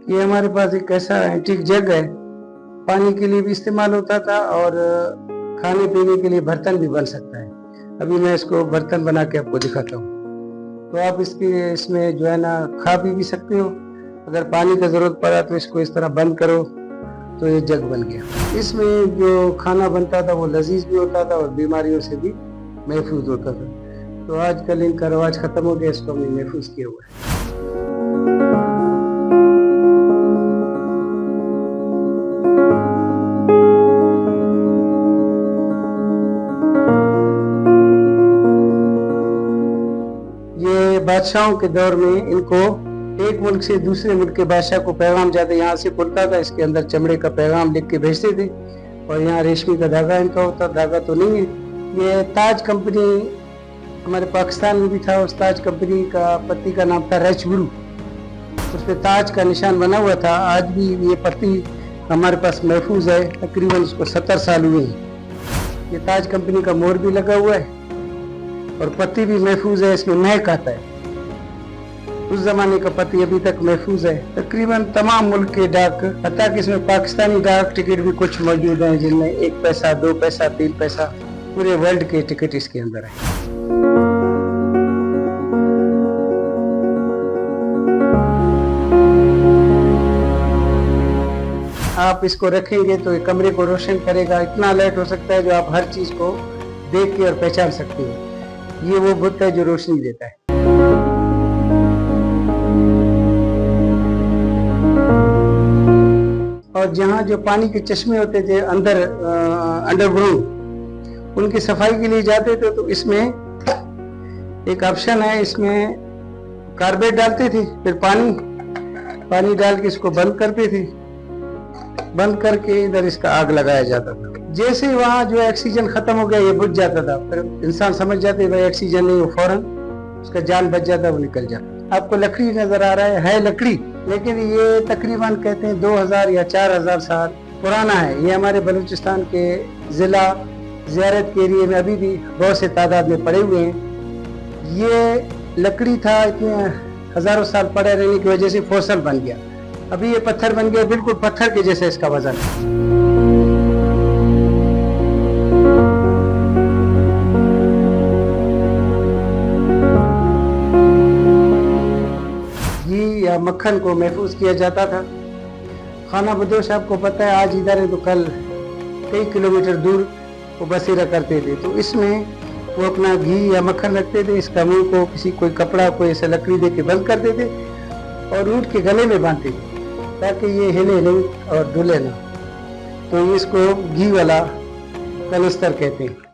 ये हमारे पास एक ऐसा एंटीक जग है, पानी के लिए भी इस्तेमाल होता था और खाने पीने के लिए बर्तन भी बन सकता है। अभी मैं इसको बर्तन बना के आपको दिखाता हूँ। तो आप इसमें जो है ना खा पी भी सकते हो। अगर पानी का जरूरत पड़ा तो इसको इस तरह बंद करो तो ये जग बन गया। इसमें जो खाना बनता था वो लजीज भी होता था और बीमारियों से भी महफूज होता था। तो आजकल इनका रवाज खत्म हो गया, इसको हमने महफूज किया हुआ है। ये बादशाहों के दौर में इनको एक मुल्क से दूसरे मुल्क के बादशाह को पैगाम जाते यहाँ से खुलता था, इसके अंदर चमड़े का पैगाम लिख के भेजते थे और यहाँ रेशमी का धागा इनका होता। धागा तो नहीं है। ये ताज कंपनी हमारे पाकिस्तान में भी था। उस ताज कंपनी का पत्ती का नाम था रैचब्रू। उस पर ताज का निशान बना हुआ था। आज भी ये पत्ती हमारे पास महफूज है। तकरीबन इसको 70 साल हुए हैं। ये ताज कंपनी का मोहर भी लगा हुआ है और पत्ती भी महफूज है। इसमें महक आता है। उस जमाने का पत्ती अभी तक महफूज है। तकरीबन तमाम मुल्क के डाक, हत्ता कि इसमें पाकिस्तानी डाक टिकट भी कुछ मौजूद हैं जिनमें 1 पैसा, 2 पैसा, 3 पैसा, पूरे वर्ल्ड के टिकट इसके अंदर है। आप इसको रखेंगे तो ये कमरे को रोशन करेगा। इतना लाइट हो सकता है जो आप हर चीज को देख के और पहचान सकते हो। ये वो बुत है जो रोशनी देता है। और जहाँ जो पानी के चश्मे होते थे अंदर अंडरग्राउंड, उनकी सफाई के लिए जाते थे तो इसमें एक ऑप्शन है, इसमें कार्बेट डालते थे, फिर पानी डाल के इसको बंद करते थे। बंद करके इधर इसका आग लगाया जाता था। जैसे ही वहाँ जो ऑक्सीजन खत्म हो गया ये बुझ जाता था। फिर इंसान समझ जाते भाई ऑक्सीजन नहीं, वो फौरन उसका जान बच जाता, वो निकल जाता। आपको लकड़ी नजर आ रहा है लकड़ी, लेकिन ये तकरीबन कहते हैं 2000 या 4000 साल पुराना है। ये हमारे बलूचिस्तान के जिला ज़ियारत के एरिए में अभी भी बहुत से तादाद में पड़े हुए हैं। ये लकड़ी था, इतने हजारों साल पड़े रहने की वजह से फॉसल बन गया। अभी ये पत्थर बन गया, बिल्कुल पत्थर के जैसे इसका वजन है। घी या मक्खन को महफूज किया जाता था। खाना बदोश आपको पता है आज इधर है तो कल कई किलोमीटर दूर वो बसेरा करते थे। तो इसमें वो अपना घी या मक्खन रखते थे। इसका मुंह को कोई कपड़ा, कोई ऐसा लकड़ी दे के बंद करते थे और ऊँट के गले में बांधते थे ताकि ये हिले नहीं और डुले ना। तो इसको घी वाला कनस्तर कहते हैं।